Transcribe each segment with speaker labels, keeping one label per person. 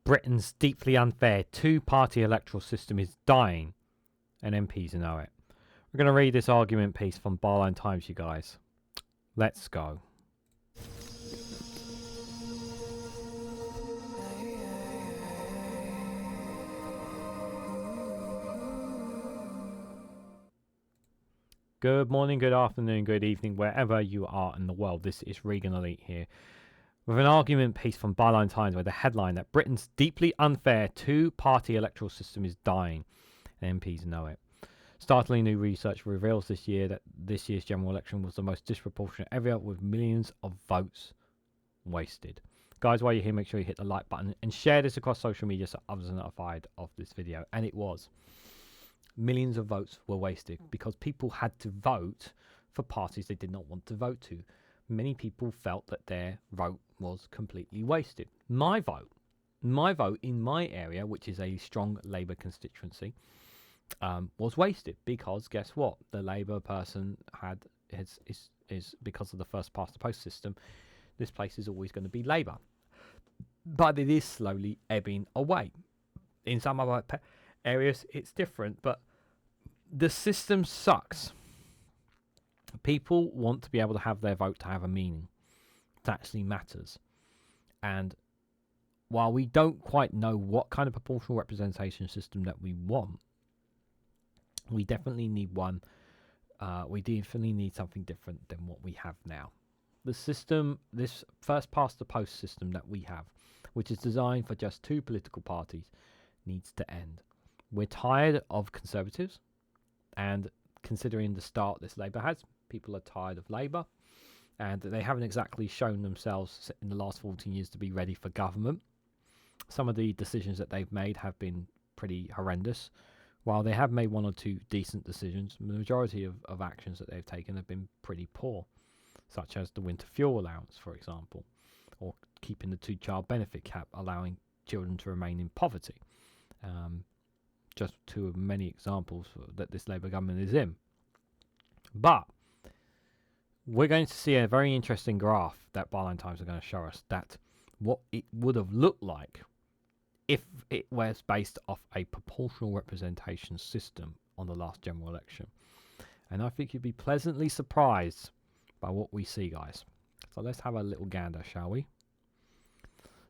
Speaker 1: Britain's deeply unfair two-party electoral system is dying, and MPs know it. We're going to read this argument piece from Byline Times, you guys. Let's go. Good morning, good afternoon, good evening, wherever you are in the world. This is Reganelite here with an argument piece from Byline Times with the headline that Britain's deeply unfair two-party electoral system is dying, and MPs know it. Startling new research reveals this year that this year's general election was the most disproportionate ever, with millions of votes wasted. Guys, while you're here, make sure you hit the like button and share this across social media so others are notified of this video. And it was. Millions of votes were wasted because people had to vote for parties they did not want to vote to. Many people felt that their vote was completely wasted. My vote in my area, which is a strong Labour constituency, was wasted because guess what? The Labour person is because of the first past the post system. This place is always going to be Labour, but it is slowly ebbing away. In some other areas, it's different, but the system sucks. People want to be able to have their vote to have a meaning. It actually matters. And while we don't quite know what kind of proportional representation system that we want, we definitely need one. We definitely need something different than what we have now. The system, this first past the post system that we have, which is designed for just two political parties, needs to end. We're tired of Conservatives, and considering the start this Labour has, people are tired of Labour, and they haven't exactly shown themselves in the last 14 years to be ready for government. Some of the decisions that they've made have been pretty horrendous. While they have made one or two decent decisions, the majority of actions that they've taken have been pretty poor, such as the winter fuel allowance, for example, or keeping the two-child benefit cap, allowing children to remain in poverty. Just two of many examples that this Labour government is in. But we're going to see a very interesting graph that Byline Times are going to show us, that what it would have looked like if it was based off a proportional representation system on the last general election. And I think you'd be pleasantly surprised by what we see, guys. So let's have a little gander, shall we?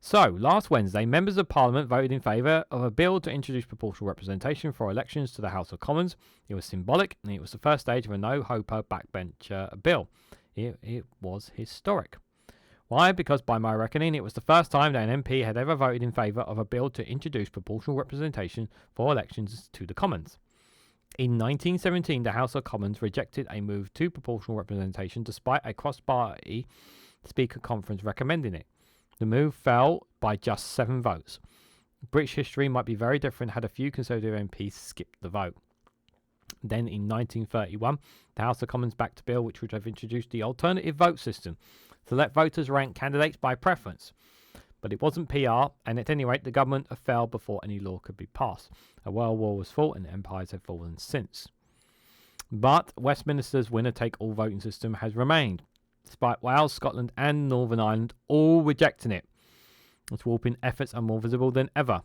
Speaker 1: So, last Wednesday, members of Parliament voted in favour of a bill to introduce proportional representation for elections to the House of Commons. It was symbolic, and it was the first stage of a no-hoper backbench bill. It was historic. Why? Because by my reckoning, it was the first time that an MP had ever voted in favour of a bill to introduce proportional representation for elections to the Commons. In 1917, the House of Commons rejected a move to proportional representation despite a cross-party Speaker Conference recommending it. The move fell by just 7 votes. British history might be very different had a few Conservative MPs skipped the vote. Then in 1931, the House of Commons backed a bill which would have introduced the alternative vote system to let voters rank candidates by preference. But it wasn't PR, and at any rate, the government fell before any law could be passed. A world war was fought, and empires have fallen since. But Westminster's winner-take-all voting system has remained, despite Wales, Scotland and Northern Ireland all rejecting it. Its warping efforts are more visible than ever.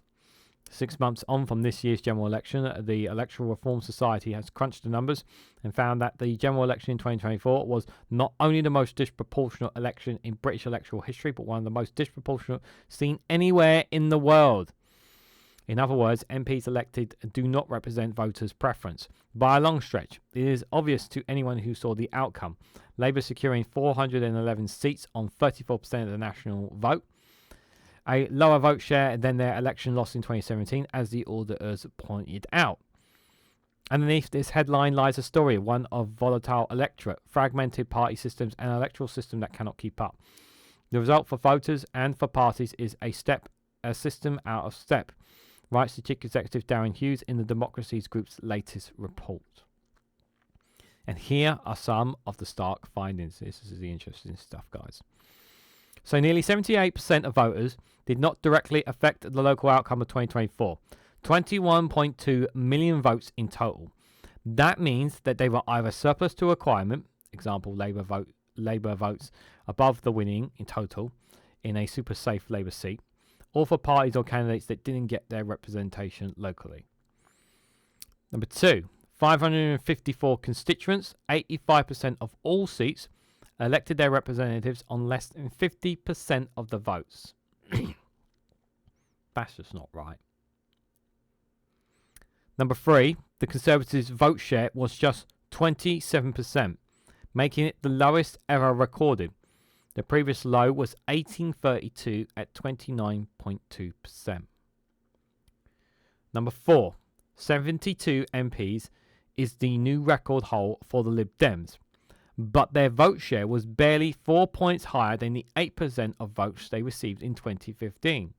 Speaker 1: 6 months on from this year's general election, the Electoral Reform Society has crunched the numbers and found that the general election in 2024 was not only the most disproportionate election in British electoral history, but one of the most disproportionate seen anywhere in the world. In other words, MPs elected do not represent voters' preference. By a long stretch, it is obvious to anyone who saw the outcome. Labour securing 411 seats on 34% of the national vote, a lower vote share than their election loss in 2017, as the auditors pointed out. Underneath this headline lies a story, one of volatile electorate, fragmented party systems, and an electoral system that cannot keep up. The result for voters and for parties is a system out of step, writes the Chief Executive Darren Hughes in the Democracies Group's latest report. And here are some of the stark findings. This is the interesting stuff, guys. So nearly 78% of voters did not directly affect the local outcome of 2024. 21.2 million votes in total. That means that they were either surplus to requirement, example Labour votes above the winning in total in a super safe Labour seat, or for parties or candidates that didn't get their representation locally. Number 2, 554 constituents, 85% of all seats, elected their representatives on less than 50% of the votes. That's just not right. Number 3, the Conservatives' vote share was just 27%, making it the lowest ever recorded. The previous low was 1832 at 29.2%. Number 4, 72 MPs is the new record hole for the Lib Dems, but their vote share was barely 4 points higher than the 8% of votes they received in 2015,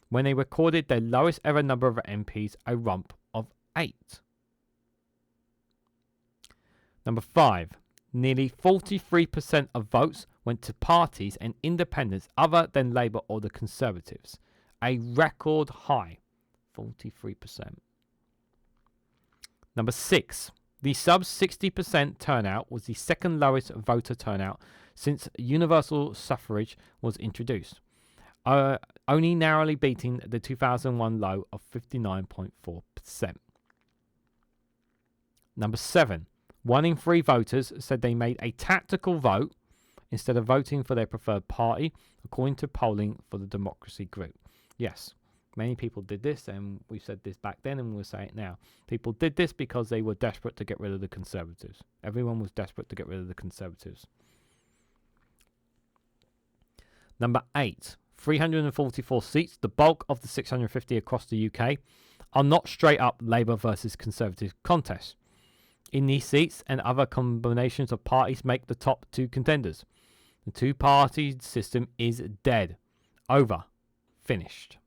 Speaker 1: when they recorded their lowest ever number of MPs, a rump of 8. Number 5, nearly 43% of votes went to parties and independents other than Labour or the Conservatives, a record high, 43%. Number 6, the sub 60% turnout was the second lowest voter turnout since universal suffrage was introduced, only narrowly beating the 2001 low of 59.4%. Number 7, 1 in 3 voters said they made a tactical vote instead of voting for their preferred party, according to polling for the Democracy Group. Yes, many people did this, and we said this back then, and we'll say it now. People did this because they were desperate to get rid of the Conservatives. Everyone was desperate to get rid of the Conservatives. Number 8, 344 seats, the bulk of the 650 across the UK, are not straight up Labour versus Conservative contests. In these seats and other combinations of parties make the top 2 contenders. The two-party system is dead. Over. Finished.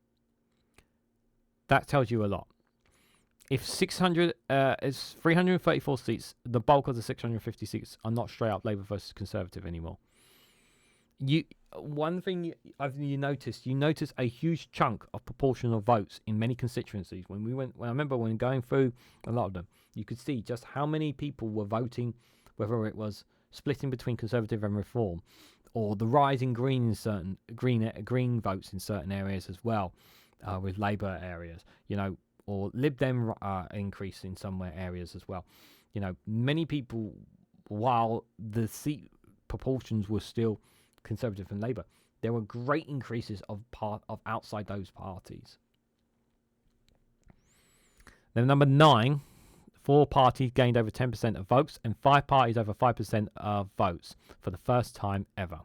Speaker 1: That tells you a lot. If 600 is 334 seats, the bulk of the 650 seats are not straight up Labour versus Conservative anymore. One thing you notice a huge chunk of proportional votes in many constituencies. I remember when going through a lot of them, you could see just how many people were voting, whether it was splitting between Conservative and Reform, or the rise in green in certain green votes in certain areas as well, with Labour areas, or Lib Dem increase in some areas as well. Many people, while the seat proportions were still Conservative and Labour, there were great increases of outside those parties. Then number 9, 4 parties gained over 10% of votes and 5 parties over 5% of votes for the first time ever.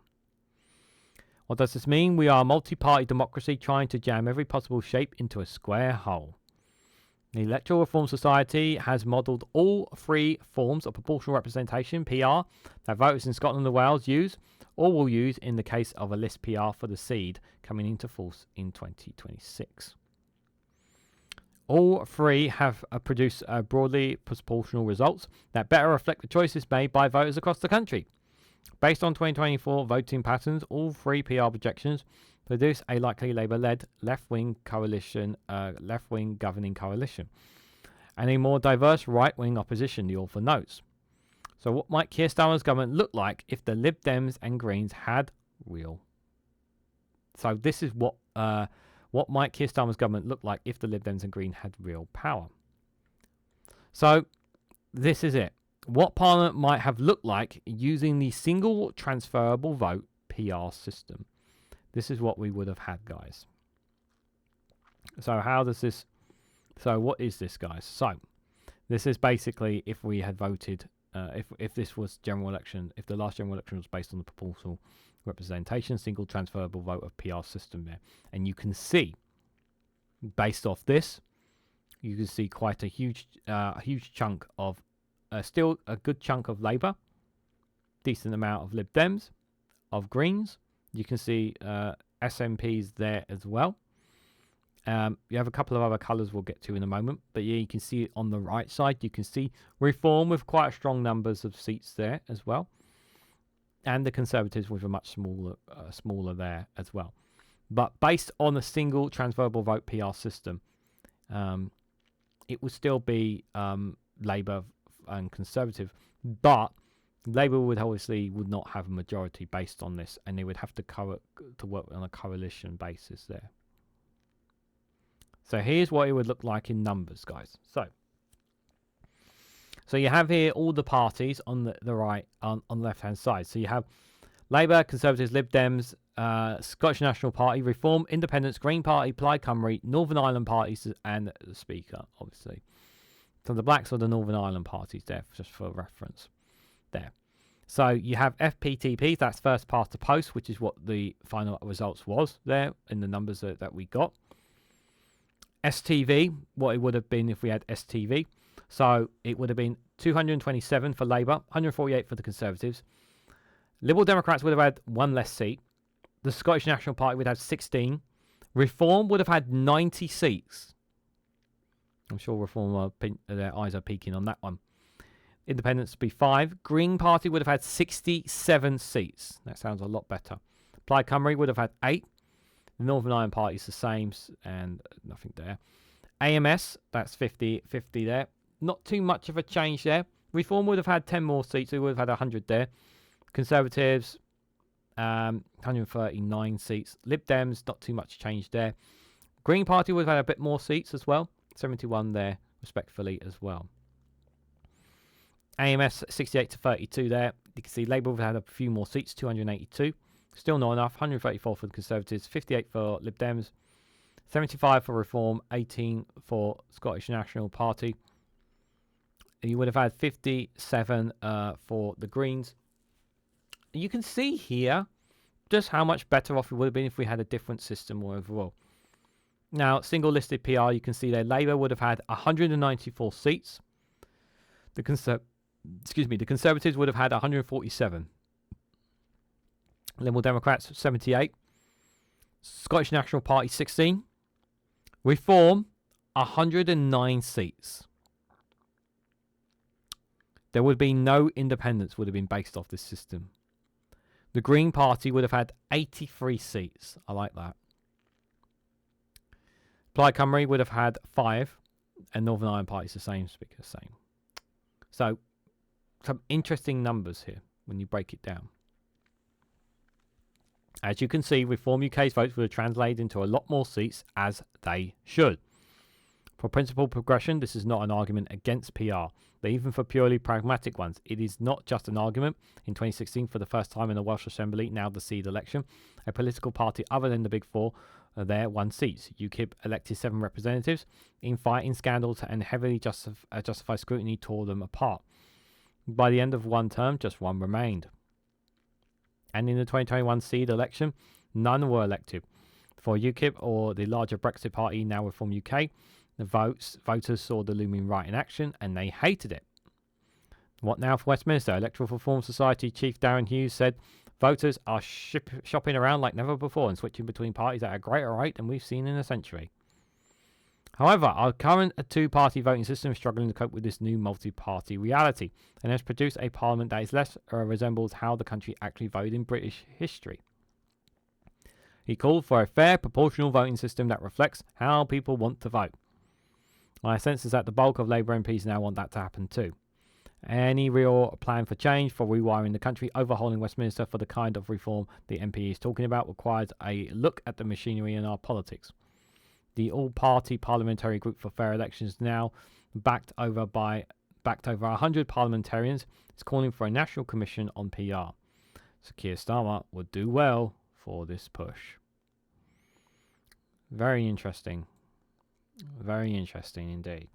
Speaker 1: What does this mean? We are a multi-party democracy trying to jam every possible shape into a square hole. The Electoral Reform Society has modelled all 3 forms of proportional representation, PR, that voters in Scotland and Wales use, or will use in the case of a list PR for the seed coming into force in 2026. All 3 have produced broadly proportional results that better reflect the choices made by voters across the country. Based on 2024 voting patterns, all 3 PR projections produce a likely Labour-led left-wing governing coalition, and a more diverse right-wing opposition, the author notes. So what might Keir Starmer's government look like if the Lib Dems and Greens had real? So this is what might Keir Starmer's government look like if the Lib Dems and Greens had real power. So this is it. What Parliament might have looked like using the single transferable vote PR system. This is what we would have had, guys. So what is this, guys? So this is basically if we had voted, if this was general election, if the last general election was based on the proportional representation, single transferable vote of PR system there. And you can see, based off this, you can see quite a huge chunk of, still a good chunk of Labour, decent amount of Lib Dems, of Greens. You can see SNPs there as well. You have a couple of other colours we'll get to in a moment. But yeah, you can see it on the right side. You can see Reform with quite strong numbers of seats there as well. And the Conservatives with a much smaller there as well. But based on a single transferable vote PR system, it would still be Labour and Conservative. But Labour would not have a majority based on this, and they would have to work on a coalition basis there. So here's what it would look like in numbers, guys. So you have here all the parties on the right, on the left-hand side. So you have Labour, Conservatives, Lib Dems, Scottish National Party, Reform, Independents, Green Party, Plaid Cymru, Northern Ireland parties, and the Speaker, obviously. So the blacks are the Northern Ireland parties there, just for reference. There. So you have FPTP, that's first past the post, which is what the final results was there in the numbers that we got. STV, what it would have been if we had STV. So it would have been 227 for Labour, 148 for the Conservatives. Liberal Democrats would have had one less seat. The Scottish National Party would have 16. Reform would have had 90 seats. I'm sure Reform, their eyes are peeking on that one. Independents would be 5. Green Party would have had 67 seats. That sounds a lot better. Plaid Cymru would have had 8. The Northern Ireland Party is the same, and nothing there. AMS, that's 50 there. Not too much of a change there. Reform would have had 10 more seats. We would have had 100 there. Conservatives, 139 seats. Lib Dems, not too much change there. Green Party would have had a bit more seats as well. 71 there, respectfully, as well. AMS, 68 to 32 there. You can see Labour would have had a few more seats, 282. Still not enough. 134 for the Conservatives, 58 for Lib Dems, 75 for Reform, 18 for Scottish National Party. You would have had 57 for the Greens. You can see here just how much better off it would have been if we had a different system overall. Now, single listed PR, you can see there Labour would have had 194 seats. The Conservatives would have had 147. Liberal Democrats, 78. Scottish National Party, 16. Reform, 109 seats. There would be no independents would have been based off this system. The Green Party would have had 83 seats. I like that. Plaid Cymru would have had 5. And Northern Ireland Party is the same, Speaker, same. So, some interesting numbers here when you break it down. As you can see, Reform UK's votes would have translated into a lot more seats, as they should. For principal progression, this is not an argument against PR, but even for purely pragmatic ones, it is not just an argument. In 2016, for the first time in the Welsh Assembly, now the seed election, a political party other than the Big Four there won seats. UKIP elected 7 representatives. In scandals and heavily justified scrutiny tore them apart. By the end of one term, just one remained. And in the 2021 seed election, none were elected. For UKIP or the larger Brexit party, now Reform UK, the voters saw the looming right in action and they hated it. What now for Westminster? Electoral Reform Society Chief Darren Hughes said, voters are shopping around like never before and switching between parties at a greater rate than we've seen in a century. However, our current two-party voting system is struggling to cope with this new multi-party reality and has produced a parliament that is less resembles how the country actually voted in British history. He called for a fair, proportional voting system that reflects how people want to vote. My sense is that the bulk of Labour MPs now want that to happen too. Any real plan for change, for rewiring the country, overhauling Westminster for the kind of reform the MP is talking about requires a look at the machinery in our politics. The all-party parliamentary group for fair elections, now backed over 100 parliamentarians, is calling for a national commission on PR. So Keir Starmer would do well for this push. Very interesting. Very interesting indeed.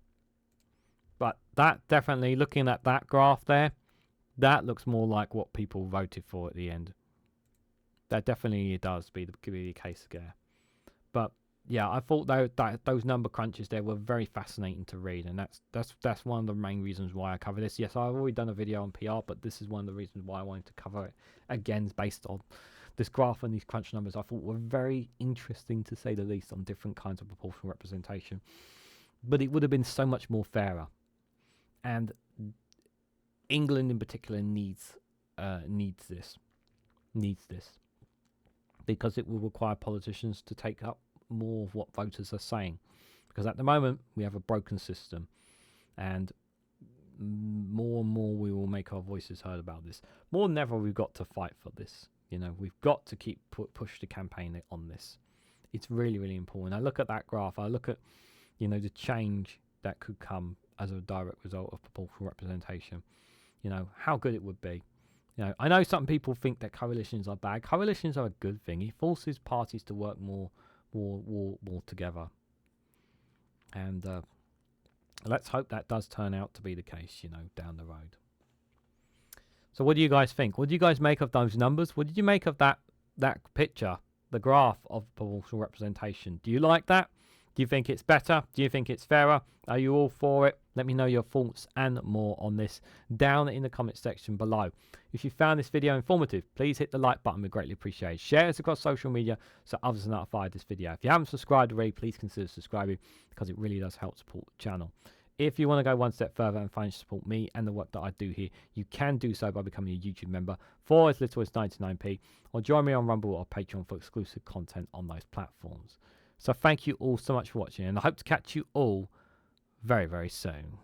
Speaker 1: But that definitely, looking at that graph there, that looks more like what people voted for at the end. That definitely does be the case there. But yeah, I thought those number crunches there were very fascinating to read, and that's one of the main reasons why I cover this. Yes, I've already done a video on PR, but this is one of the reasons why I wanted to cover it again, based on this graph and these crunch numbers. I thought were very interesting, to say the least, on different kinds of proportional representation. But it would have been so much more fairer, and England in particular needs this, because it will require politicians to take up more of what voters are saying, because at the moment we have a broken system, and more and more we will make our voices heard about this. More than ever, we've got to fight for this. You know, we've got to keep push the campaign on this. It's really, really important. I look at that graph. I look at, you know, the change that could come as a direct result of proportional representation. You know, how good it would be. You know, I know some people think that coalitions are bad. Coalitions are a good thing. It forces parties to work more together. And let's hope that does turn out to be the case, you know, down the road. So what do you guys think? What do you guys make of those numbers? What did you make of that picture, the graph of proportional representation? Do you like that? Do you think it's better? Do you think it's fairer? Are you all for it? Let me know your thoughts and more on this down in the comment section below. If you found this video informative, please hit the like button. We greatly appreciate it. Share this across social media so others are notified of this video. If you haven't subscribed already, please consider subscribing because it really does help support the channel. If you want to go one step further and financially support me and the work that I do here, you can do so by becoming a YouTube member for as little as 99p, or join me on Rumble or Patreon for exclusive content on those platforms. So thank you all so much for watching, and I hope to catch you all very, very soon.